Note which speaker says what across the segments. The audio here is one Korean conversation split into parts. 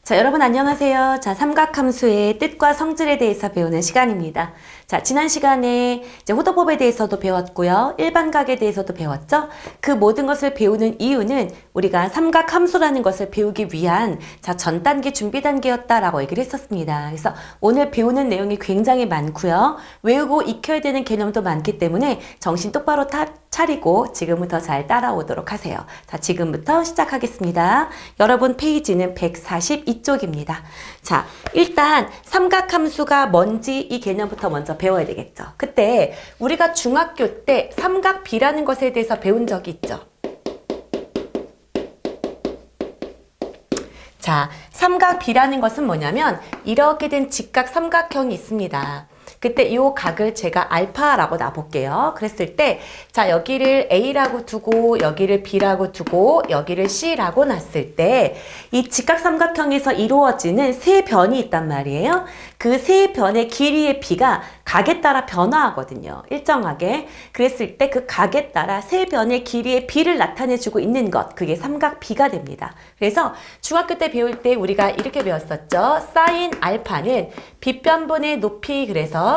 Speaker 1: 자, 여러분 안녕하세요. 자, 삼각함수의 뜻과 성질에 대해서 배우는 시간입니다. 자, 지난 시간에 이제 호도법에 대해서도 배웠고요. 일반각에 대해서도 배웠죠. 그 모든 것을 배우는 이유는 우리가 삼각함수라는 것을 배우기 위한 전 단계 준비 단계였다라고 얘기를 했었습니다. 그래서 오늘 배우는 내용이 굉장히 많고요. 외우고 익혀야 되는 개념도 많기 때문에 정신 똑바로 차리고 지금부터 잘 따라오도록 하세요. 자, 지금부터 시작하겠습니다. 여러분 페이지는 142쪽입니다. 자, 일단 삼각함수가 뭔지 이 개념부터 먼저 배워야 되겠죠. 그때 우리가 중학교 때 삼각비라는 것에 대해서 배운 적이 있죠. 자, 삼각비라는 것은 뭐냐면 이렇게 된 직각 삼각형이 있습니다. 그때 이 각을 제가 알파라고 놔볼게요. 그랬을 때, 자, 여기를 A라고 두고, 여기를 B라고 두고, 여기를 C라고 놨을 때, 이 직각삼각형에서 이루어지는 세 변이 있단 말이에요. 그 세 변의 길이의 B가 각에 따라 변화하거든요. 일정하게. 그랬을 때 그 각에 따라 세 변의 길이의 B를 나타내주고 있는 것, 그게 삼각비가 됩니다. 그래서 중학교 때 배울 때 우리가 이렇게 배웠었죠. 사인 알파는 빗변분의 높이, 그래서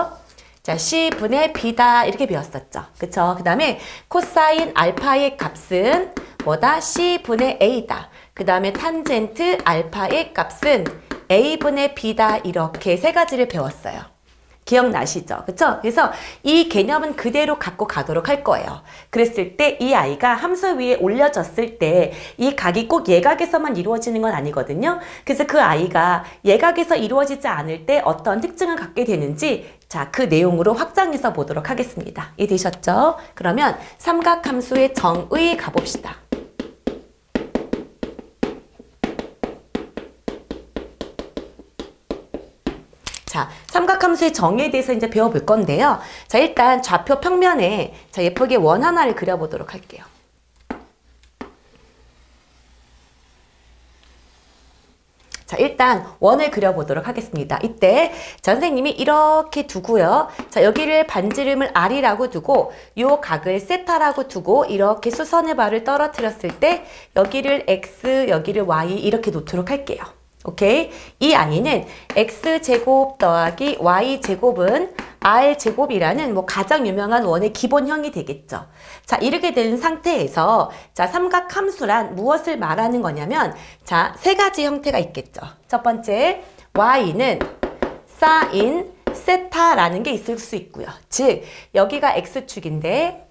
Speaker 1: 자, C분의 B다 이렇게 배웠었죠. 그쵸? 그 다음에 코사인 알파의 값은 뭐다? C분의 A다. 그 다음에 탄젠트 알파의 값은 A분의 B다. 이렇게 세 가지를 배웠어요. 기억나시죠? 그쵸? 그래서 이 개념은 그대로 갖고 가도록 할 거예요. 그랬을 때 이 아이가 함수 위에 올려졌을 때 이 각이 꼭 예각에서만 이루어지는 건 아니거든요. 그래서 그 아이가 예각에서 이루어지지 않을 때 어떤 특징을 갖게 되는지 자, 그 내용으로 확장해서 보도록 하겠습니다. 이해되셨죠? 그러면 삼각함수의 정의 가봅시다. 자, 삼각함수의 정의에 대해서 이제 배워볼 건데요. 자, 일단 좌표 평면에 자, 예쁘게 원 하나를 그려보도록 할게요. 자, 일단 원을 그려보도록 하겠습니다. 이때 선생님이 이렇게 두고요. 자, 여기를 반지름을 R이라고 두고 요 각을 세타라고 두고 이렇게 수선의 발을 떨어뜨렸을 때 여기를 X, 여기를 Y 이렇게 놓도록 할게요. 오케이? 이 아이는 x제곱 더하기 y제곱은 r제곱이라는 가장 유명한 원의 기본형이 되겠죠. 자, 이렇게 된 상태에서 자, 삼각함수란 무엇을 말하는 거냐면 자, 세 가지 형태가 있겠죠. 첫 번째, y는 사인 세타라는 게 있을 수 있고요. 즉, 여기가 x축인데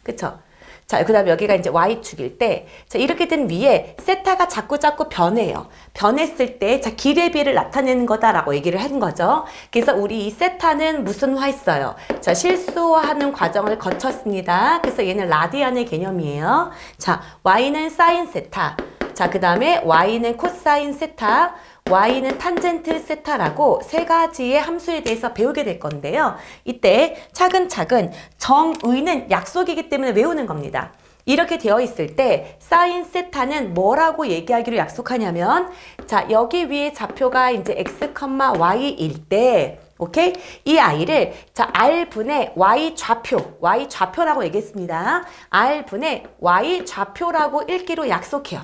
Speaker 1: 그쵸? 자, 그 다음에 여기가 이제 Y축일 때, 자, 이렇게 된 위에 세타가 자꾸 변해요. 변했을 때, 자, 길의 비를 나타내는 거다라고 얘기를 한 거죠. 그래서 우리 이 세타는 무슨화했어요? 자, 실수화하는 과정을 거쳤습니다. 그래서 얘는 라디안의 개념이에요. 자, Y는 사인 세타. 자, 그 다음에 Y는 코사인 세타. Y는 탄젠트 세타라고 세 가지의 함수에 대해서 배우게 될 건데요. 이때 차근차근 정의는 약속이기 때문에 외우는 겁니다. 이렇게 되어 있을 때 사인 세타는 뭐라고 얘기하기로 약속하냐면 자, 여기 위에 좌표가 이제 x, y일 때 오케이? 이 아이를 자, r분의 y 좌표라고 얘기했습니다. r분의 y 좌표라고 읽기로 약속해요.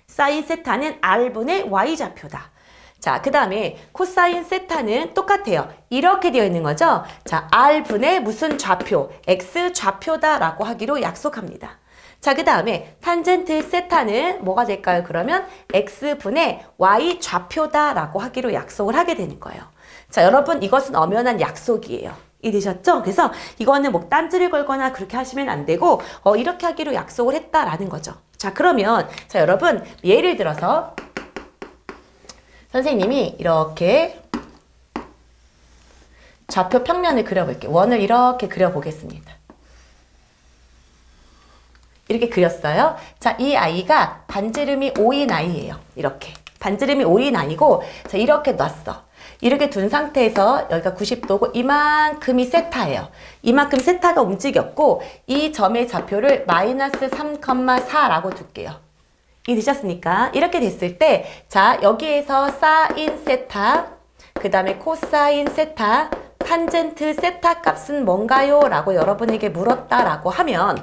Speaker 1: 사인 세타는 r분의 y 좌표다. 자, 그 다음에 코사인 세타는 똑같아요. 이렇게 되어 있는 거죠. 자, r분의 무슨 좌표, x 좌표다라고 하기로 약속합니다. 자, 그 다음에 탄젠트 세타는 뭐가 될까요? 그러면 x분의 y 좌표다라고 하기로 약속을 하게 되는 거예요. 자, 여러분 이것은 엄연한 약속이에요. 이해되셨죠? 그래서 이거는 딴지를 걸거나 그렇게 하시면 안 되고 이렇게 하기로 약속을 했다라는 거죠. 자, 그러면 자, 여러분 예를 들어서 선생님이 이렇게 좌표 평면을 그려볼게요. 원을 이렇게 그려보겠습니다. 이렇게 그렸어요. 자, 이 아이가 반지름이 5인 아이예요. 이렇게. 반지름이 5인 아이고, 자, 이렇게 놨어. 이렇게 둔 상태에서 여기가 90도고 이만큼이 세타예요. 이만큼 세타가 움직였고, 이 점의 좌표를 마이너스 3,4라고 둘게요. 이해되셨습니까? 이렇게 됐을 때, 자, 여기에서 사인 세타, 그 다음에 코사인 세타, 탄젠트 세타 값은 뭔가요? 라고 여러분에게 물었다라고 하면,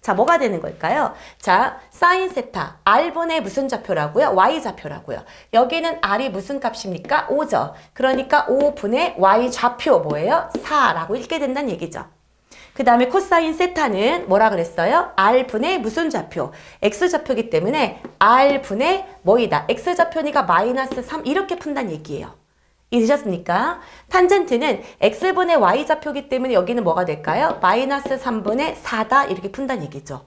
Speaker 1: 자, 뭐가 되는 걸까요? 자, 사인 세타, R분의 무슨 좌표라고요? Y좌표라고요. 여기는 R이 무슨 값입니까? 5죠. 그러니까 5분의 Y 좌표 뭐예요? 4라고 읽게 된다는 얘기죠. 그 다음에 코사인 세타는 뭐라 그랬어요? R분의 무슨 좌표? X좌표이기 때문에 R분의 뭐이다? X좌표니까 마이너스 3 이렇게 푼다는 얘기예요. 이해되셨습니까? 탄젠트는 X분의 Y좌표이기 때문에 여기는 뭐가 될까요? 마이너스 3분의 4다 이렇게 푼다는 얘기죠.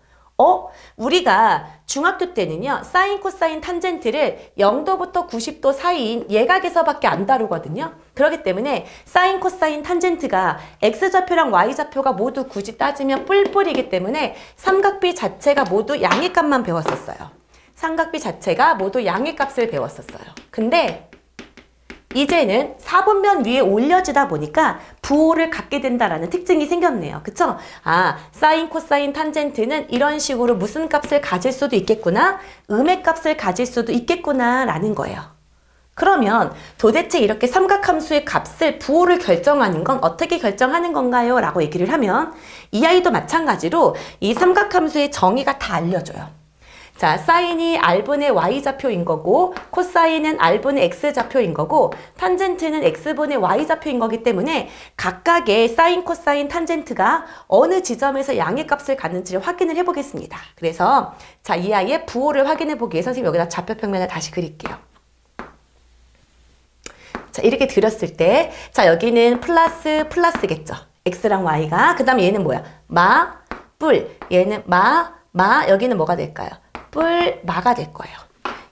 Speaker 1: 우리가 중학교 때는요. 사인, 코사인, 탄젠트를 0도부터 90도 사이인 예각에서밖에 안 다루거든요. 그렇기 때문에 사인, 코사인, 탄젠트가 X좌표랑 Y좌표가 모두 굳이 따지면 뿔뿔이기 때문에 삼각비 자체가 모두 양의 값만 배웠었어요. 삼각비 자체가 모두 양의 값을 배웠었어요. 근데 이제는 사분면 위에 올려지다 보니까 부호를 갖게 된다라는 특징이 생겼네요. 그쵸? 아, 사인, 코사인, 탄젠트는 이런 식으로 무슨 값을 가질 수도 있겠구나, 음의 값을 가질 수도 있겠구나 라는 거예요. 그러면 도대체 이렇게 삼각함수의 값을 부호를 결정하는 건 어떻게 결정하는 건가요? 라고 얘기를 하면 이 아이도 마찬가지로 이 삼각함수의 정의가 다 알려줘요. 자, 사인이 R분의 Y좌표인 거고 코사인은 R분의 X좌표인 거고 탄젠트는 X분의 Y좌표인 거기 때문에 각각의 사인, 코사인, 탄젠트가 어느 지점에서 양의 값을 갖는지를 확인을 해보겠습니다. 그래서 자, 이 아이의 부호를 확인해 보기 위해 선생님이 여기다 좌표평면을 다시 그릴게요. 자, 이렇게 그렸을 때 자, 여기는 플러스겠죠. X랑 Y가. 그 다음에 얘는 뭐야? 뿔. 얘는 여기는 뭐가 될까요? 마가 될 거예요.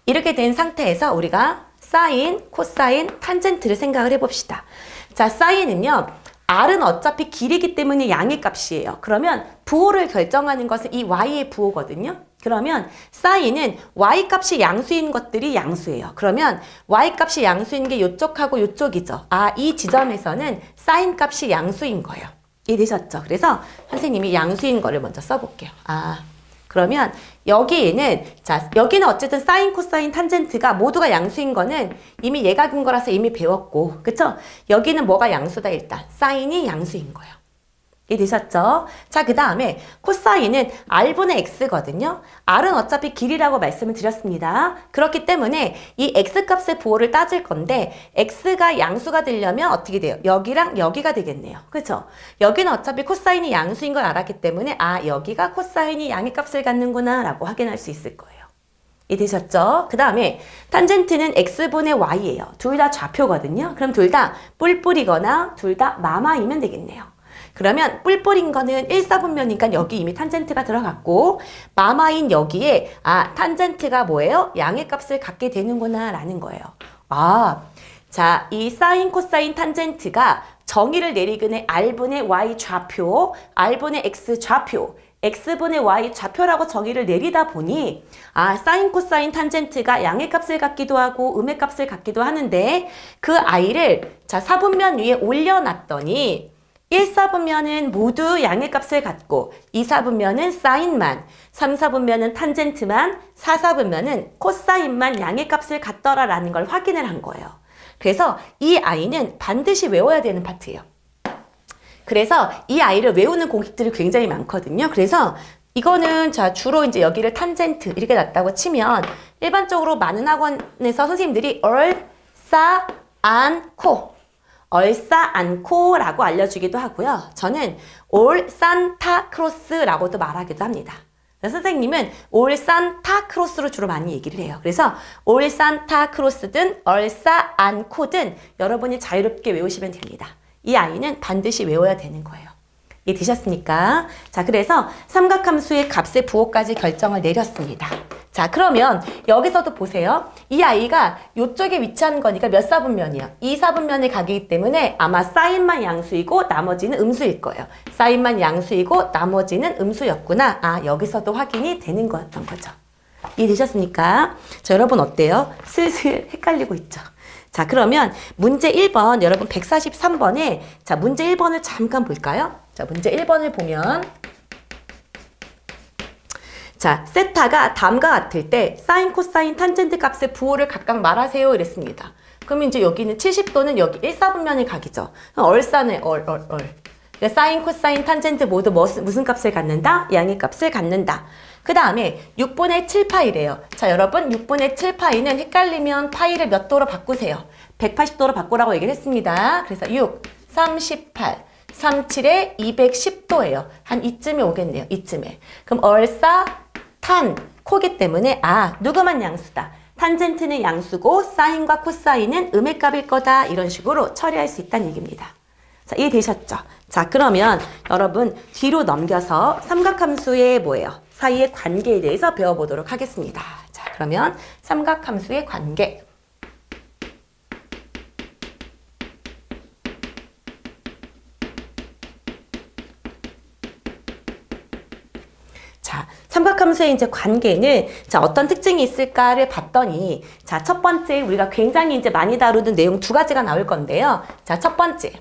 Speaker 1: 이렇게 된 상태에서 우리가 사인, 코사인, 탄젠트를 생각을 해봅시다. 자, 사인은요. R은 어차피 길이기 때문에 양의 값이에요. 그러면 부호를 결정하는 것은 이 Y의 부호거든요. 그러면 사인은 Y값이 양수인 것들이 양수예요. 그러면 Y값이 양수인 게 이쪽하고 이쪽이죠. 아, 이 지점에서는 사인 값이 양수인 거예요. 이해되셨죠? 그래서 선생님이 양수인 거를 먼저 써볼게요. 그러면 여기에는 자, 여기는 어쨌든 사인, 코사인, 탄젠트가 모두가 양수인 거는 이미 예각인 거라서 이미 배웠고, 그쵸? 여기는 뭐가 양수다 일단 사인이 양수인 거예요. 이해되셨죠? 자, 그 다음에 코사인은 R분의 X거든요. R은 어차피 길이라고 말씀을 드렸습니다. 그렇기 때문에 이 X값의 부호를 따질 건데 X가 양수가 되려면 어떻게 돼요? 여기랑 여기가 되겠네요. 그렇죠? 여기는 어차피 코사인이 양수인 걸 알았기 때문에 아, 여기가 코사인이 양의 값을 갖는구나 라고 확인할 수 있을 거예요. 이해되셨죠? 그 다음에 탄젠트는 X분의 Y예요. 둘 다 좌표거든요. 그럼 둘 다 뿔뿔이거나 둘 다 마마이면 되겠네요. 그러면 뿔뿔인 거는 1사분면이니까 여기 이미 탄젠트가 들어갔고 마마인 여기에 탄젠트가 뭐예요? 양의 값을 갖게 되는구나 라는 거예요. 자, 이 사인, 코사인, 탄젠트가 정의를 내리근의 R분의 Y 좌표, R분의 X 좌표, X분의 Y 좌표라고 정의를 내리다 보니 사인, 코사인, 탄젠트가 양의 값을 갖기도 하고 음의 값을 갖기도 하는데 그 I를 자, 사분면 위에 올려놨더니 1사분면은 모두 양의 값을 갖고 2사분면은 사인만, 3사분면은 탄젠트만, 4사분면은 코사인만 양의 값을 갖더라라는 걸 확인을 한 거예요. 그래서 이 아이는 반드시 외워야 되는 파트예요. 그래서 이 아이를 외우는 공식들이 굉장히 많거든요. 그래서 이거는 자 주로 이제 여기를 탄젠트 이렇게 놨다고 치면 일반적으로 많은 학원에서 선생님들이 얼싸안코라고 알려주기도 하고요. 저는 올 산타크로스라고도 말하기도 합니다. 선생님은 올 산타크로스로 주로 많이 얘기를 해요. 그래서 올 산타크로스든 얼싸안코든 여러분이 자유롭게 외우시면 됩니다. 이 아이는 반드시 외워야 되는 거예요. 이해되셨습니까? 자, 그래서 삼각함수의 값의 부호까지 결정을 내렸습니다. 자, 그러면 여기서도 보세요. 이 아이가 이쪽에 위치한 거니까 몇 사분면이야? 2사분면에 가기 때문에 아마 사인만 양수이고 나머지는 음수일 거예요. 사인만 양수이고 나머지는 음수였구나. 여기서도 확인이 되는 거였던 거죠. 이해되셨습니까? 자, 여러분 어때요? 슬슬 헷갈리고 있죠? 자, 그러면 문제 1번, 여러분 143번에 자, 문제 1번을 잠깐 볼까요? 자, 문제 1번을 보면 자, 세타가 다음과 같을 때 사인, 코사인, 탄젠트 값의 부호를 각각 말하세요 이랬습니다. 그럼 이제 여기는 70도는 여기 1사분면의 각이죠. 얼싸네, 사인, 코사인, 탄젠트 모두 무슨 값을 갖는다? 양의 값을 갖는다. 그 다음에 6분의 7파이래요. 자, 여러분 6분의 7파이는 헷갈리면 파이를 몇 도로 바꾸세요? 180도로 바꾸라고 얘기를 했습니다. 그래서 6, 38, 37에 210도예요. 한 이쯤에 오겠네요. 이쯤에. 그럼 얼싸 탄, 코기 때문에 누구만 양수다. 탄젠트는 양수고 사인과 코사인은 음의 값일 거다. 이런 식으로 처리할 수 있다는 얘기입니다. 자, 이해되셨죠? 자, 그러면 여러분 뒤로 넘겨서 삼각함수의 뭐예요? 사이의 관계에 대해서 배워보도록 하겠습니다. 자, 그러면 삼각함수의 관계. 자, 삼각함수의 이제 관계는 어떤 특징이 있을까를 봤더니 첫 번째 우리가 굉장히 이제 많이 다루는 내용 두 가지가 나올 건데요. 자, 첫 번째.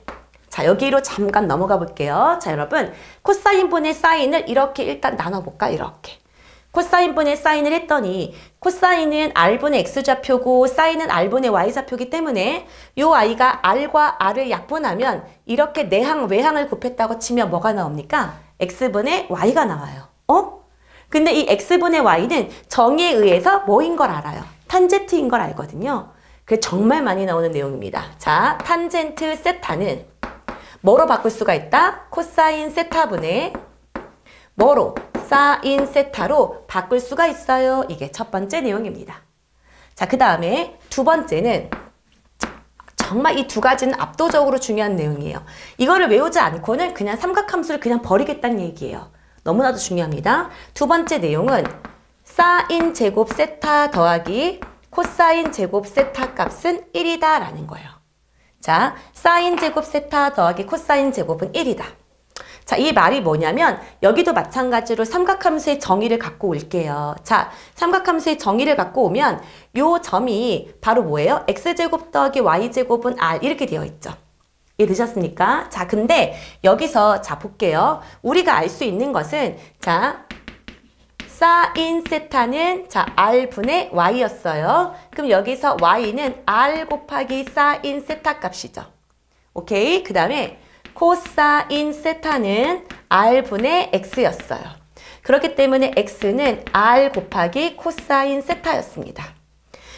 Speaker 1: 자, 여기로 잠깐 넘어가 볼게요. 자, 여러분 코사인분의 사인을 이렇게 일단 나눠볼까? 이렇게. 코사인분의 사인을 했더니 코사인은 r분의 x좌표고 사인은 r분의 y좌표이기 때문에 요 i가 r과 r을 약분하면 이렇게 내항, 외항을 곱했다고 치면 뭐가 나옵니까? x분의 y가 나와요. 근데 이 x분의 y는 정의에 의해서 뭐인 걸 알아요? 탄젠트인 걸 알거든요. 그게 정말 많이 나오는 내용입니다. 자, 탄젠트 세타는 뭐로 바꿀 수가 있다? 코사인 세타분의 뭐로? 사인 세타로 바꿀 수가 있어요. 이게 첫 번째 내용입니다. 자, 그 다음에 두 번째는 정말 이 두 가지는 압도적으로 중요한 내용이에요. 이거를 외우지 않고는 그냥 삼각함수를 그냥 버리겠다는 얘기예요. 너무나도 중요합니다. 두 번째 내용은 사인 제곱 세타 더하기 코사인 제곱 세타 값은 1이다 라는 거예요. 자, 사인 제곱 세타 더하기 코사인 제곱은 1이다. 자, 이 말이 뭐냐면 여기도 마찬가지로 삼각함수의 정의를 갖고 올게요. 자, 삼각함수의 정의를 갖고 오면 요 점이 바로 뭐예요? x제곱 더하기 y제곱은 r 이렇게 되어 있죠. 이해되셨습니까? 자, 근데 여기서 볼게요. 우리가 알 수 있는 것은 사인 세타는 r분의 y였어요. 그럼 여기서 y는 r 곱하기 사인 세타 값이죠. 오케이? 그 다음에 코사인 세타는 r분의 x였어요. 그렇기 때문에 x는 r 곱하기 코사인 세타였습니다.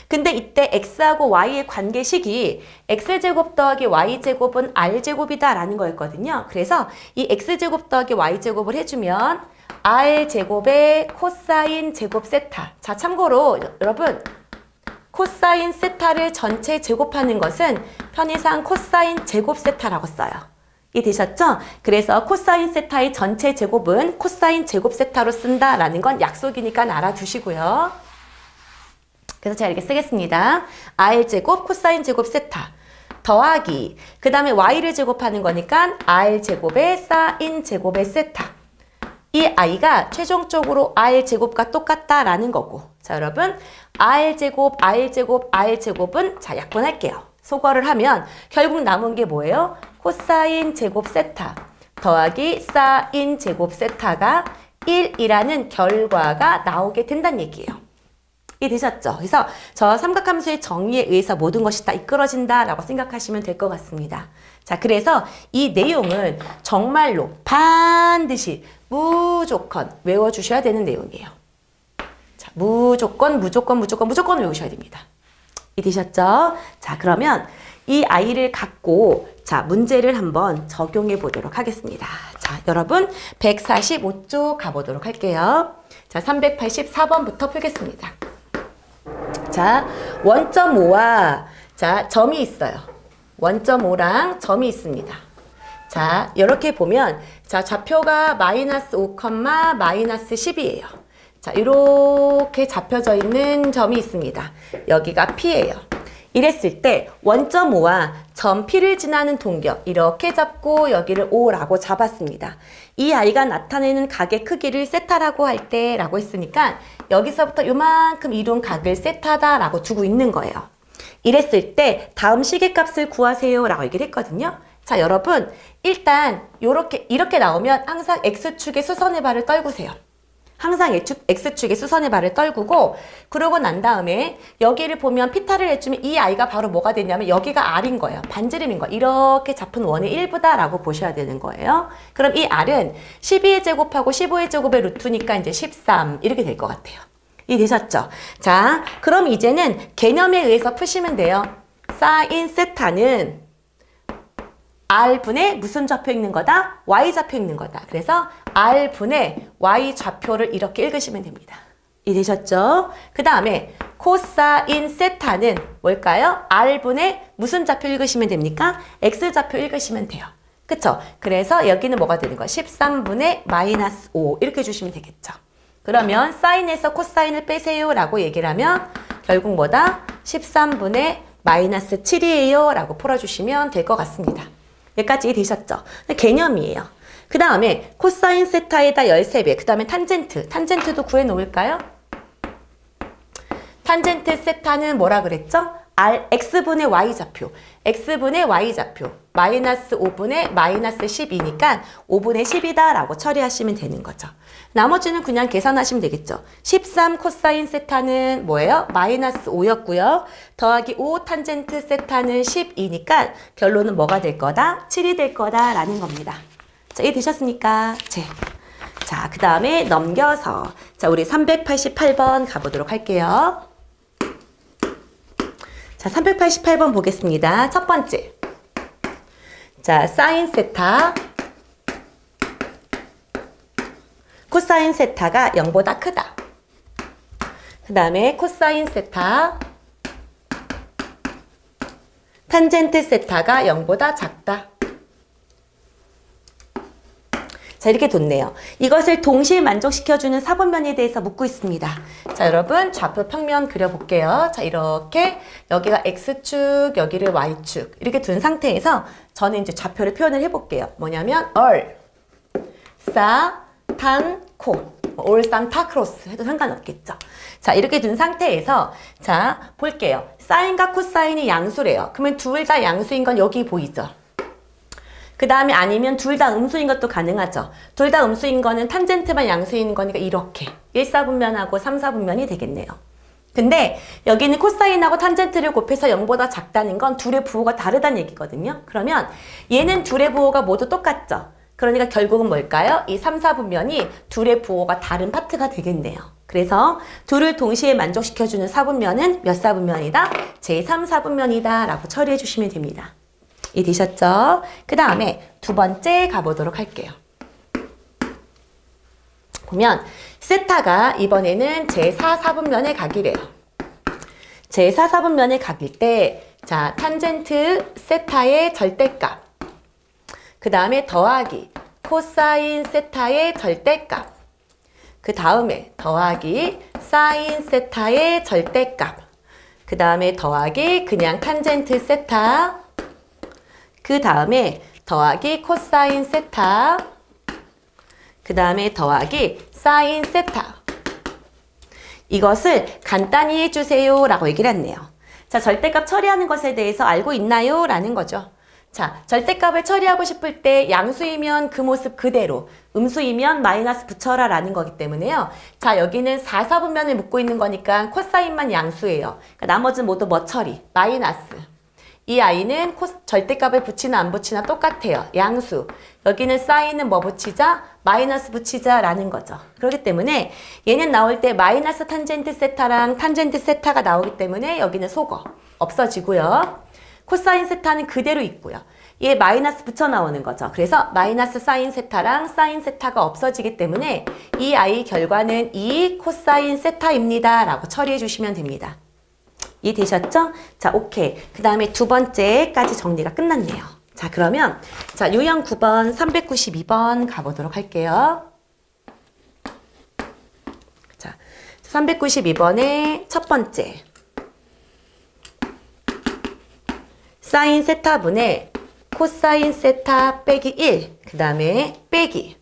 Speaker 1: 근데 이때 x하고 y의 관계식이 x제곱 더하기 y제곱은 r제곱이다 라는 거였거든요. 그래서 이 x제곱 더하기 y제곱을 해주면 r제곱의 코사인 제곱 세타. 자, 참고로 여러분 코사인 세타를 전체 제곱하는 것은 편의상 코사인 제곱 세타라고 써요. 이해되셨죠? 그래서 코사인 세타의 전체 제곱은 코사인 제곱 세타로 쓴다라는 건 약속이니까 알아두시고요. 그래서 제가 이렇게 쓰겠습니다. r제곱 코사인 제곱 세타 더하기 그 다음에 y를 제곱하는 거니까 r제곱의 사인 제곱의 세타. 이 i가 최종적으로 r제곱과 똑같다라는 거고. 자, 여러분 r제곱, r제곱, r제곱은 약분할게요. 소거를 하면 결국 남은 게 뭐예요? 코사인 제곱 세타 더하기 사인 제곱 세타가 1이라는 결과가 나오게 된다는 얘기예요. 이해되셨죠? 그래서 저 삼각함수의 정의에 의해서 모든 것이 다 이끌어진다 라고 생각하시면 될 것 같습니다. 자, 그래서 이 내용은 정말로 반드시 무조건 외워주셔야 되는 내용이에요. 자, 무조건 외우셔야 됩니다. 이해되셨죠? 자, 그러면 이 아이를 갖고 문제를 한번 적용해 보도록 하겠습니다. 자, 여러분 145쪽 가보도록 할게요. 자, 384번부터 풀겠습니다. 자, 원점 5와 점이 있어요. 원점 5랑 점이 있습니다. 자, 이렇게 보면 좌표가 마이너스 5, 마이너스 10이에요. 자, 이렇게 잡혀져 있는 점이 있습니다. 여기가 P예요. 이랬을 때 원점 5와 점 P를 지나는 동격 이렇게 잡고 여기를 O라고 잡았습니다. 이 아이가 나타내는 각의 크기를 세타라고 할 때 라고 했으니까 여기서부터 요만큼 이룬 각을 세타다라고 두고 있는 거예요. 이랬을 때 다음 시계값을 구하세요 라고 얘기를 했거든요. 자, 여러분 일단 이렇게 나오면 항상 X축의 수선의 발을 떨구세요. 항상 X축에 수선의 발을 떨구고 그러고 난 다음에 여기를 보면 피타를 해주면 이 아이가 바로 뭐가 되냐면 여기가 R인 거예요. 반지름인 거예요. 이렇게 잡은 원의 일부다라고 보셔야 되는 거예요. 그럼 이 R은 12의 제곱하고 15의 제곱의 루트니까 이제 13 이렇게 될 것 같아요. 이해되셨죠? 자, 그럼 이제는 개념에 의해서 푸시면 돼요. 사인 세타는 R분의 무슨 좌표 읽는 거다? Y좌표 읽는 거다. 그래서 R분의 Y좌표를 이렇게 읽으시면 됩니다. 이해되셨죠? 그 다음에 코사인 세타는 뭘까요? R분의 무슨 좌표 읽으시면 됩니까? X좌표 읽으시면 돼요. 그쵸? 그래서 여기는 뭐가 되는 거야? 13분의 마이너스 5 이렇게 주시면 되겠죠. 그러면 사인에서 코사인을 빼세요 라고 얘기를 하면 결국 뭐다? 13분의 마이너스 7이에요 라고 풀어주시면 될 것 같습니다. 여기까지 되셨죠? 개념이에요. 그 다음에 코사인 세타에다 13배, 그 다음에 탄젠트도 구해놓을까요? 탄젠트 세타는 뭐라 그랬죠? X분의 Y좌표, X분의 Y좌표, 마이너스 5분의 마이너스 12니까 5분의 10이다 라고 처리하시면 되는 거죠. 나머지는 그냥 계산하시면 되겠죠. 13 코사인 세타는 뭐예요? 마이너스 5였고요. 더하기 5 탄젠트 세타는 12니까 결론은 뭐가 될 거다? 7이 될 거다 라는 겁니다. 자, 이해되셨습니까? 자, 그 다음에 넘겨서 자, 우리 388번 가보도록 할게요. 자, 388번 보겠습니다. 첫 번째. 자, 사인 세타. 코사인 세타가 0보다 크다. 그 다음에 코사인 세타. 탄젠트 세타가 0보다 작다. 자, 이렇게 뒀네요. 이것을 동시에 만족시켜주는 사분면에 대해서 묻고 있습니다. 자, 여러분 좌표 평면 그려볼게요. 자, 이렇게 여기가 X축, 여기를 Y축 이렇게 둔 상태에서 저는 이제 좌표를 표현을 해볼게요. 뭐냐면 얼, 사, 탄, 코, 올, 산타, 크로스 해도 상관없겠죠. 자, 이렇게 둔 상태에서 자, 볼게요. 사인과 코사인이 양수래요. 그러면 둘 다 양수인 건 여기 보이죠? 그 다음에 아니면 둘 다 음수인 것도 가능하죠. 둘 다 음수인 거는 탄젠트만 양수인 거니까 이렇게 1사분면하고 3사분면이 되겠네요. 근데 여기는 코사인하고 탄젠트를 곱해서 0보다 작다는 건 둘의 부호가 다르다는 얘기거든요. 그러면 얘는 둘의 부호가 모두 똑같죠. 그러니까 결국은 뭘까요? 이 3, 4분면이 둘의 부호가 다른 파트가 되겠네요. 그래서 둘을 동시에 만족시켜주는 사분면은 몇 사분면이다? 제3, 4분면이다 라고 처리해 주시면 됩니다. 이해되셨죠? 그 다음에 두 번째 가보도록 할게요. 보면 세타가 이번에는 제4, 4분면의 각이래요. 제4, 4분면의 각일 때 자, 탄젠트 세타의 절대값 그 다음에 더하기 코사인 세타의 절대값 그 다음에 더하기 사인 세타의 절대값 그 다음에 더하기 그냥 탄젠트 세타 그 다음에 더하기 코사인 세타 그 다음에 더하기 사인 세타 이것을 간단히 해주세요 라고 얘기를 했네요. 자, 절대값 처리하는 것에 대해서 알고 있나요? 라는 거죠. 자, 절대값을 처리하고 싶을 때 양수이면 그 모습 그대로 음수이면 마이너스 붙여라 라는 거기 때문에요. 자, 여기는 4, 4분면을 묶고 있는 거니까 코사인만 양수예요. 그러니까 나머지는 모두 뭐 처리? 마이너스. 이 아이는 절대값을 붙이나 안 붙이나 똑같아요. 양수. 여기는 사인은 뭐 붙이자? 마이너스 붙이자 라는 거죠. 그렇기 때문에 얘는 나올 때 마이너스 탄젠트 세타랑 탄젠트 세타가 나오기 때문에 여기는 속어. 없어지고요. 코사인 세타는 그대로 있고요. 얘 마이너스 붙여 나오는 거죠. 그래서 마이너스 사인 세타랑 사인 세타가 없어지기 때문에 이 아이 결과는 2 코사인 세타입니다. 라고 처리해 주시면 됩니다. 이해되셨죠? 자, 오케이. 그 다음에 두 번째까지 정리가 끝났네요. 자, 그러면 자, 유형 9번 392번 가보도록 할게요. 자, 392번의 첫 번째 사인 세타분의 코사인 세타 빼기 1 그 다음에 빼기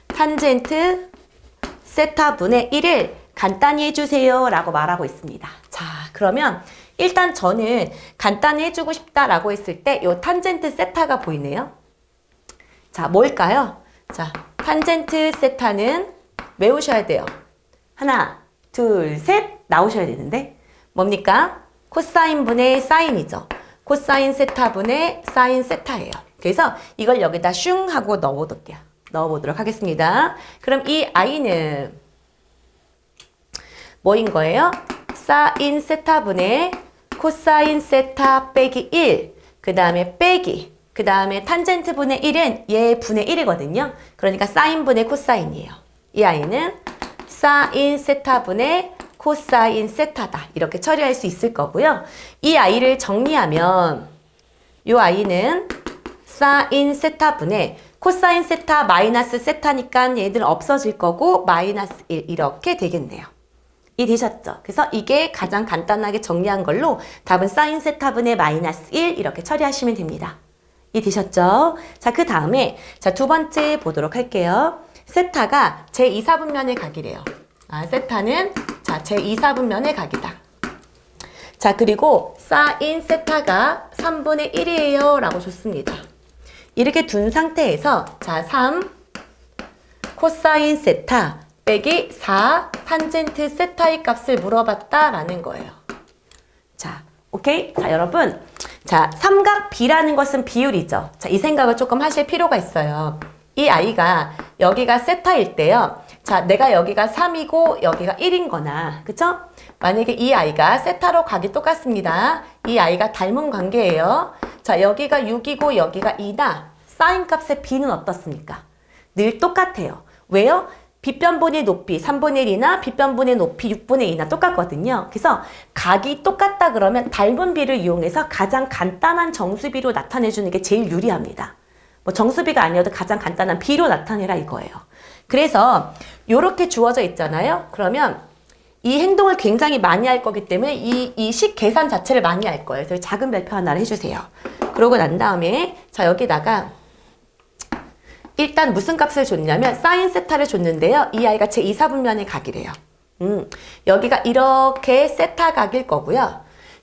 Speaker 1: 탄젠트 세타분의 1을 간단히 해주세요 라고 말하고 있습니다. 자, 그러면 일단 저는 간단히 해주고 싶다라고 했을 때 이 탄젠트 세타가 보이네요. 자, 뭘까요? 자, 탄젠트 세타는 외우셔야 돼요. 하나, 둘, 셋 나오셔야 되는데 뭡니까? 코사인 분의 사인이죠. 코사인 세타 분의 사인 세타예요. 그래서 이걸 여기다 슝 하고 넣어보도록 하겠습니다. 그럼 이 i는 뭐인 거예요? 사인 세타 분의 코사인 세타 빼기 1, 그 다음에 빼기, 그 다음에 탄젠트 분의 1은 얘 분의 1이거든요. 그러니까 사인 분의 코사인이에요. 이 i는 사인 세타 분의 코사인 세타다. 이렇게 처리할 수 있을 거고요. 이 i를 정리하면 이 i는 사인 세타 분의 코사인 세타 마이너스 세타니까 얘들은 없어질 거고 마이너스 1 이렇게 되겠네요. 이해되셨죠? 그래서 이게 가장 간단하게 정리한 걸로 답은 사인 세타분의 마이너스 1 이렇게 처리하시면 됩니다. 이해되셨죠? 자, 그 다음에 자, 두 번째 보도록 할게요. 세타가 제2사분면의 각이래요. 세타는 자, 제2사분면의 각이다. 자, 그리고 사인 세타가 3분의 1이에요 라고 줬습니다. 이렇게 둔 상태에서 자, 3 코사인 세타 빼기 4 탄젠트 세타의 값을 물어봤다라는 거예요. 자, 오케이? 자, 여러분. 자, 삼각 B라는 것은 비율이죠. 자, 이 생각을 조금 하실 필요가 있어요. 이 i가 여기가 세타일 때요. 자, 내가 여기가 3이고 여기가 1인 거나, 그쵸? 만약에 이 i가 세타로 각이 똑같습니다. 이 i가 닮은 관계예요. 자, 여기가 6이고 여기가 2다. 사인 값의 B는 어떻습니까? 늘 똑같아요. 왜요? 빗변분의 높이 3분의 1이나 빗변분의 높이 6분의 2나 똑같거든요. 그래서 각이 똑같다 그러면 닮은 비를 이용해서 가장 간단한 정수비로 나타내주는 게 제일 유리합니다. 뭐 정수비가 아니어도 가장 간단한 비로 나타내라 이거예요. 그래서 이렇게 주어져 있잖아요. 그러면 이 행동을 굉장히 많이 할 거기 때문에 이 식 계산 자체를 많이 할 거예요. 그래서 작은 별표 하나를 해주세요. 그러고 난 다음에 자, 여기다가 일단 무슨 값을 줬냐면 사인 세타를 줬는데요. 이 i가 제2사분면의 각이래요. 여기가 이렇게 세타 각일 거고요.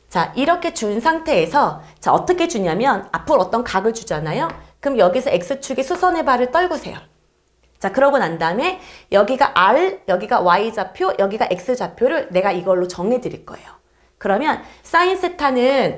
Speaker 1: 자, 이렇게 준 상태에서 자, 어떻게 주냐면 앞으로 어떤 각을 주잖아요. 그럼 여기서 x축의 수선의 발을 떨구세요. 자, 그러고 난 다음에 여기가 r, 여기가 y좌표, 여기가 x좌표를 내가 이걸로 정해 드릴 거예요. 그러면 사인 세타는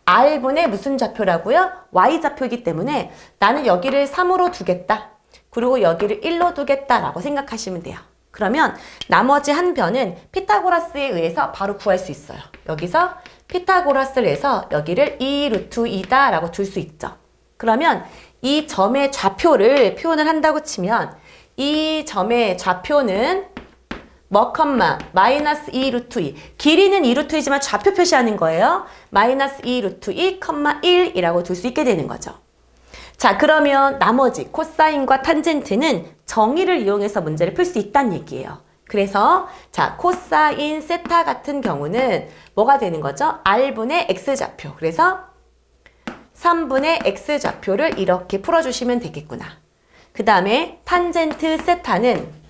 Speaker 1: r분의 무슨 좌표라고요? y좌표이기 때문에 나는 여기를 3으로 두겠다. 그리고 여기를 1로 두겠다라고 생각하시면 돼요. 그러면 나머지 한 변은 피타고라스에 의해서 바로 구할 수 있어요. 여기서 피타고라스를 해서 여기를 2 루트 2다 라고 둘 수 있죠. 그러면 이 점의 좌표를 표현을 한다고 치면 이 점의 좌표는 뭐 컴마 마이너스 2 루트 2 길이는 2 루트 2지만 좌표 표시하는 거예요. 마이너스 2 루트 2 컴마 1이라고 둘 수 있게 되는 거죠. 자, 그러면 나머지 코사인과 탄젠트는 정의를 이용해서 문제를 풀 수 있다는 얘기예요. 그래서 자, 코사인 세타 같은 경우는 뭐가 되는 거죠? r분의 x좌표. 그래서 3분의 x좌표를 이렇게 풀어주시면 되겠구나. 그 다음에 탄젠트 세타는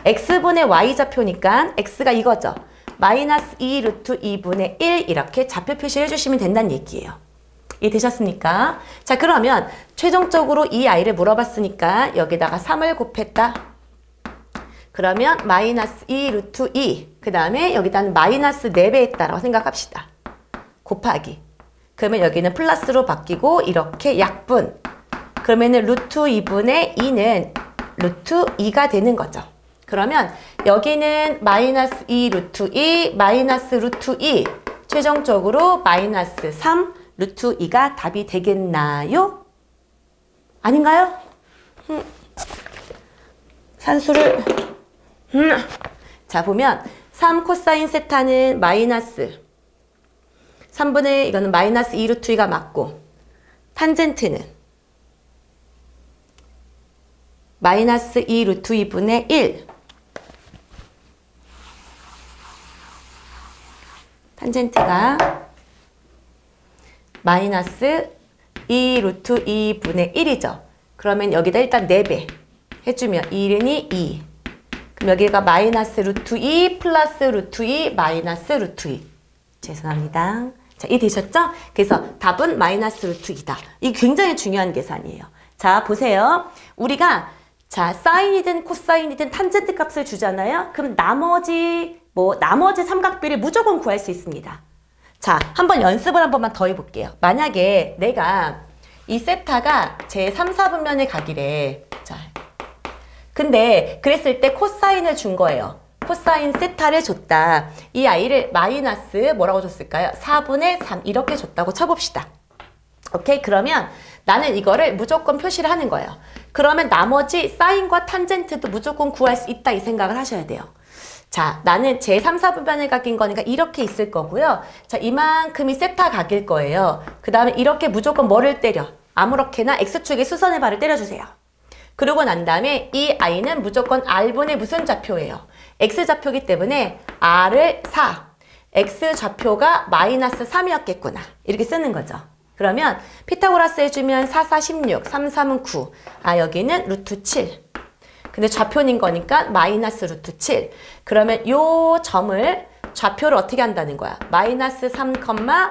Speaker 1: x분의 y좌표니까 x가 이거죠. 마이너스 2 루트 2분의 1 이렇게 좌표 표시를 해주시면 된다는 얘기예요. 이해되셨습니까? 자, 그러면 최종적으로 이 i를 물어봤으니까 여기다가 3을 곱했다. 그러면 마이너스 2 루트 2 그 다음에 여기다는 마이너스 4배 했다라고 생각합시다. 곱하기. 그러면 여기는 플러스로 바뀌고 이렇게 약분. 그러면은 루트 2분의 2는 루트 2가 되는 거죠. 그러면 여기는 마이너스 2 루트 2 마이너스 루트 2 최종적으로 마이너스 3 루트 2가 답이 되겠나요? 아닌가요? 산수를 자, 보면 3 코사인 세타는 마이너스 3분의 이거는 마이너스 2 루트 2가 맞고 탄젠트는 마이너스 2 루트 2분의 1 탄젠트가 마이너스 2 루트 2분의 1이죠. 그러면 여기다 일단 4배 해주면 1이 2. 그럼 여기가 마이너스 루트 2 플러스 루트 2 마이너스 루트 2. 죄송합니다. 자, 이해되셨죠? 그래서 답은 마이너스 루트 2다. 이게 굉장히 중요한 계산이에요. 자, 보세요. 우리가 자, 사인이든 코사인이든 탄젠트 값을 주잖아요. 그럼 나머지 삼각비를 무조건 구할 수 있습니다. 자, 한번 연습을 한 번만 더 해볼게요. 만약에 내가 이 세타가 제 3, 4분면에 가기래. 자, 근데 그랬을 때 코사인을 준 거예요. 코사인 세타를 줬다. 이 아이를 마이너스 뭐라고 줬을까요? 4분의 3 이렇게 줬다고 쳐봅시다. 오케이? 그러면 나는 이거를 무조건 표시를 하는 거예요. 그러면 나머지 사인과 탄젠트도 무조건 구할 수 있다 이 생각을 하셔야 돼요. 자, 나는 제 3, 4분면의 각인 거니까 이렇게 있을 거고요. 자, 이만큼이 세타 각일 거예요. 그 다음에 이렇게 무조건 뭐를 때려? 아무렇게나 X축의 수선의 발을 때려주세요. 그러고 난 다음에 이 I는 무조건 R분의 무슨 좌표예요? X좌표이기 때문에 R을 4, X좌표가 마이너스 3이었겠구나. 이렇게 쓰는 거죠. 그러면 피타고라스 해주면 4, 4, 16, 3, 3은 9. 아, 여기는 루트 7. 근데 좌표인 거니까 마이너스 루트 7. 그러면 요 점을 좌표를 어떻게 한다는 거야? 마이너스 3,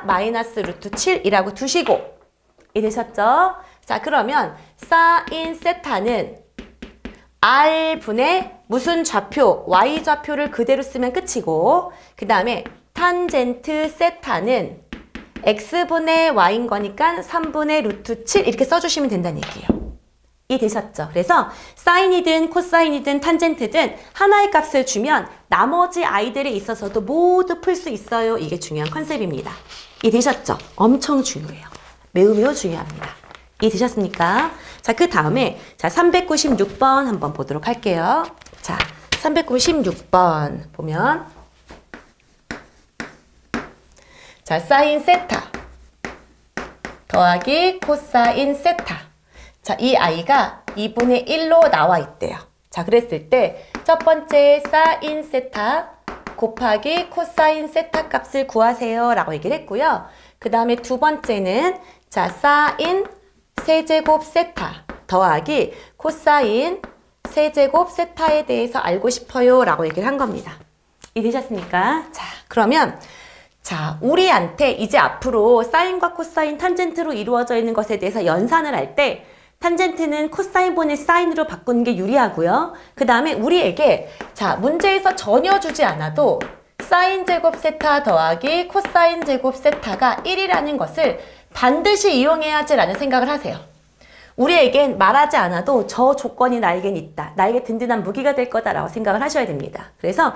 Speaker 1: 마이너스 루트 7이라고 두시고. 이해되셨죠? 자, 그러면 사인 세타는 R분의 무슨 좌표? Y좌표를 그대로 쓰면 끝이고, 그 다음에 탄젠트 세타는 X분의 Y인 거니까 3분의 루트 7 이렇게 써주시면 된다는 얘기예요. 이해되셨죠? 그래서 사인이든 코사인이든 탄젠트든 하나의 값을 주면 나머지 아이들에 있어서도 모두 풀 수 있어요. 이게 중요한 컨셉입니다. 이해되셨죠? 엄청 중요해요. 매우 매우 중요합니다. 이해되셨습니까? 자, 그 다음에 자 396번 한번 보도록 할게요. 자, 396번 보면 자, 사인 세타 더하기 코사인 세타. 자, 이 아이가 2분의 1로 나와 있대요. 자, 그랬을 때 첫 번째 사인 세타 곱하기 코사인 세타 값을 구하세요 라고 얘기를 했고요. 그 다음에 두 번째는 자, 사인 세제곱 세타 더하기 코사인 세제곱 세타에 대해서 알고 싶어요 라고 얘기를 한 겁니다. 이해되셨습니까? 자, 그러면 자, 우리한테 이제 앞으로 사인과 코사인, 탄젠트로 이루어져 있는 것에 대해서 연산을 할 때 탄젠트는 코사인분의 사인으로 바꾸는 게 유리하고요. 그 다음에 우리에게 자, 문제에서 전혀 주지 않아도 사인 제곱 세타 더하기 코사인 제곱 세타가 1이라는 것을 반드시 이용해야지 라는 생각을 하세요. 우리에겐 말하지 않아도 저 조건이 나에겐 있다. 나에게 든든한 무기가 될 거다라고 생각을 하셔야 됩니다. 그래서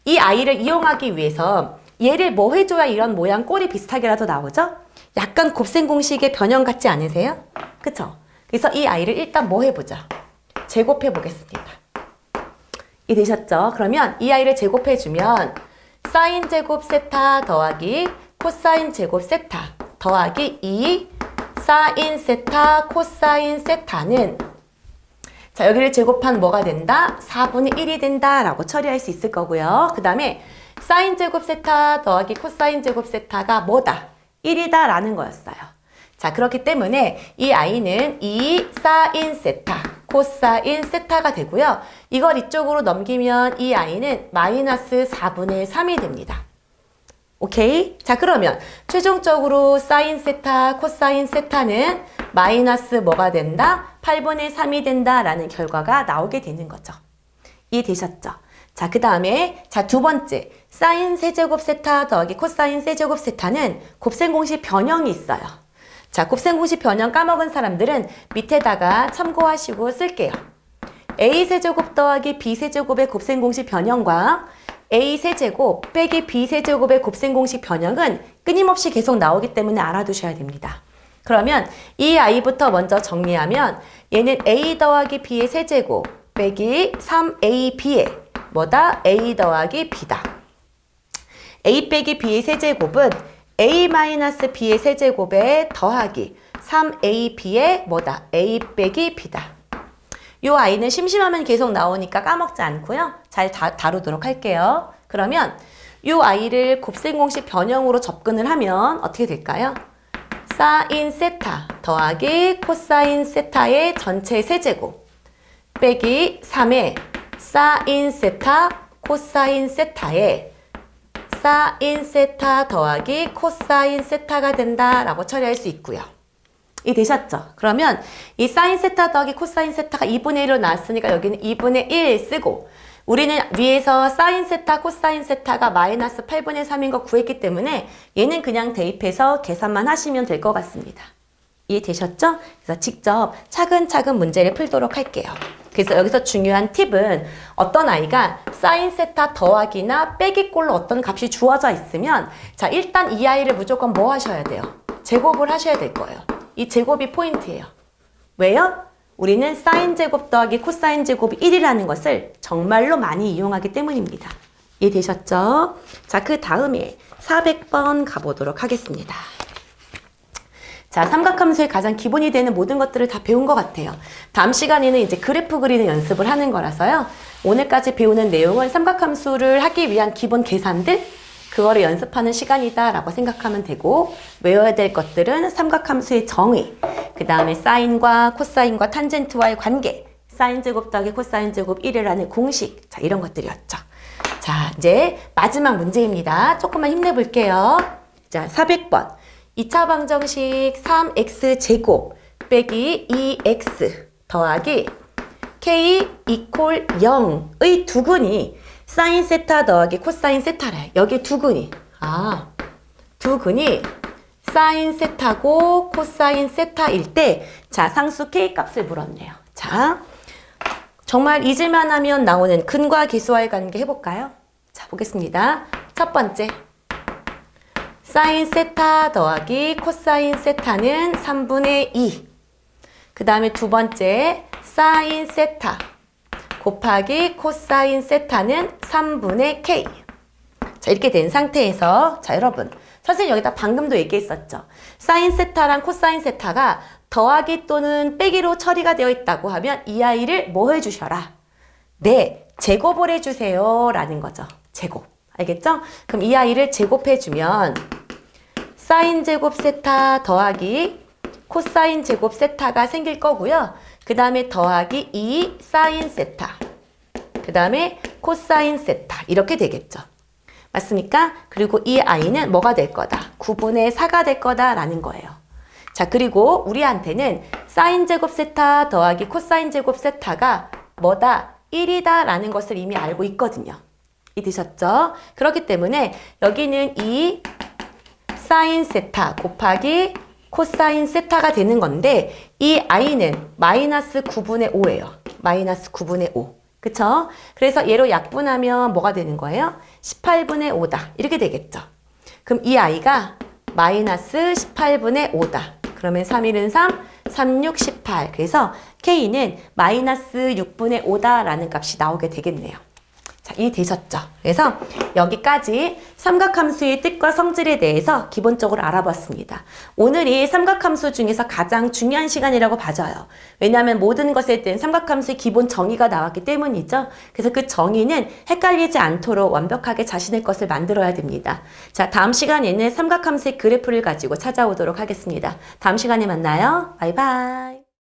Speaker 1: 이 아이를 이용하기 위해서 얘를 뭐 해줘야 이런 모양 꼴이 비슷하게라도 나오죠? 약간 곱셈 공식의 변형 같지 않으세요? 그쵸? 그래서 이 아이를 일단 뭐 해보자. 제곱해 보겠습니다. 이해되셨죠? 그러면 이 아이를 제곱해주면 사인 제곱 세타 더하기 코사인 제곱 세타 더하기 2 사인 세타 코사인 세타는 자, 여기를 제곱한 뭐가 된다? 4분의 1이 된다 라고 처리할 수 있을 거고요. 그 다음에 사인 제곱 세타 더하기 코사인 제곱 세타가 뭐다? 1이다 라는 거였어요. 자, 그렇기 때문에 이 아이는 2 사인 세타 코사인 세타가 되고요. 이걸 이쪽으로 넘기면 이 아이는 마이너스 4분의 3이 됩니다. 오케이? 자, 그러면 최종적으로 사인 세타 코사인 세타는 마이너스 뭐가 된다? 8분의 3이 된다라는 결과가 나오게 되는 거죠. 이해되셨죠? 자, 그 다음에 자, 두 번째 사인 세제곱 세타 더하기 코사인 세제곱 세타는 곱셈 공식 변형이 있어요. 자, 곱셈 공식 변형 까먹은 사람들은 밑에다가 참고하시고 쓸게요. a 세제곱 더하기 b 세제곱의 곱셈 공식 변형과 a 세제곱 빼기 b 세제곱의 곱셈 공식 변형은 끊임없이 계속 나오기 때문에 알아두셔야 됩니다. 그러면 이 아이부터 먼저 정리하면 얘는 a 더하기 b의 세제곱 빼기 3ab의 뭐다? a 더하기 b다. a 빼기 b의 세제곱은 a-b의 세제곱에 더하기 3ab의 뭐다? a 빼기 b다. 이 아이는 심심하면 계속 나오니까 까먹지 않고요. 잘 다루도록 할게요. 그러면 이 아이를 곱셈 공식 변형으로 접근을 하면 어떻게 될까요? 사인 세타 더하기 코사인 세타의 전체 세제곱 빼기 3의 사인 세타 코사인 세타의 사인 세타 더하기 코사인 세타가 된다라고 처리할 수 있고요. 되셨죠? 그러면 이 사인 세타 더하기 코사인 세타가 2분의 1로 나왔으니까 여기는 2분의 1 쓰고 우리는 위에서 사인 세타, 코사인 세타가 마이너스 8분의 3인 거 구했기 때문에 얘는 그냥 대입해서 계산만 하시면 될 것 같습니다. 이해되셨죠? 그래서 직접 차근차근 문제를 풀도록 할게요. 그래서 여기서 중요한 팁은 어떤 아이가 사인 세타 더하기나 빼기꼴로 어떤 값이 주어져 있으면 자 일단 이 아이를 무조건 뭐 하셔야 돼요? 제곱을 하셔야 될 거예요. 이 제곱이 포인트예요. 왜요? 우리는 사인 제곱 더하기 코사인 제곱이 1이라는 것을 정말로 많이 이용하기 때문입니다. 이해되셨죠? 자, 그 다음에 400번 가보도록 하겠습니다. 자, 삼각함수의 가장 기본이 되는 모든 것들을 다 배운 것 같아요. 다음 시간에는 이제 그래프 그리는 연습을 하는 거라서요. 오늘까지 배우는 내용은 삼각함수를 하기 위한 기본 계산들, 그거를 연습하는 시간이다라고 생각하면 되고 외워야 될 것들은 삼각함수의 정의, 그 다음에 사인과 코사인과 탄젠트와의 관계, 사인 제곱 더하기 코사인 제곱 1이라는 공식, 자 이런 것들이었죠. 자, 이제 마지막 문제입니다. 조금만 힘내볼게요. 자, 400번. 2차 방정식 3x제곱 빼기 2x 더하기 k 이퀄 0의 두근이 사인 세타 더하기 코사인 세타래. 여기 두근이 두근이 사인 세타고 코사인 세타일 때 자, 상수 k 값을 물었네요. 자, 정말 잊을만 하면 나오는 근과 계수와의 관계 해볼까요? 자, 보겠습니다. 첫 번째 사인 세타 더하기 코사인 세타는 3분의 2. 그 다음에 두 번째 사인 세타 곱하기 코사인 세타는 3분의 k. 자, 이렇게 된 상태에서 자, 여러분 선생님 여기다 방금도 얘기했었죠. 사인 세타랑 코사인 세타가 더하기 또는 빼기로 처리가 되어 있다고 하면 이 아이를 뭐 해주셔라? 네, 제곱을 해주세요 라는 거죠. 제곱. 알겠죠? 그럼 이 아이를 제곱해주면 사인 제곱 세타 더하기 코사인 제곱 세타가 생길 거고요. 그 다음에 더하기 2 사인 세타, 그 다음에 코사인 세타 이렇게 되겠죠. 맞습니까? 그리고 이 아이는 뭐가 될 거다? 9분의 4가 될 거다라는 거예요. 자, 그리고 우리한테는 사인 제곱 세타 더하기 코사인 제곱 세타가 뭐다? 1이다 라는 것을 이미 알고 있거든요. 이해되셨죠? 그렇기 때문에 여기는 이 사인 세타 곱하기 코사인 세타가 되는 건데 이 i는 마이너스 9분의 5예요. 마이너스 9분의 5. 그쵸? 그래서 얘로 약분하면 뭐가 되는 거예요? 18분의 5다. 이렇게 되겠죠. 그럼 이 i가 마이너스 18분의 5다. 그러면 3, 1은 3, 3, 6, 18. 그래서 k는 마이너스 6분의 5다라는 값이 나오게 되겠네요. 자, 이해되셨죠? 그래서 여기까지 삼각함수의 뜻과 성질에 대해서 기본적으로 알아봤습니다. 오늘이 삼각함수 중에서 가장 중요한 시간이라고 봐져요. 왜냐하면 모든 것에 대한 삼각함수의 기본 정의가 나왔기 때문이죠. 그래서 그 정의는 헷갈리지 않도록 완벽하게 자신의 것을 만들어야 됩니다. 자, 다음 시간에는 삼각함수의 그래프를 가지고 찾아오도록 하겠습니다. 다음 시간에 만나요. 바이바이.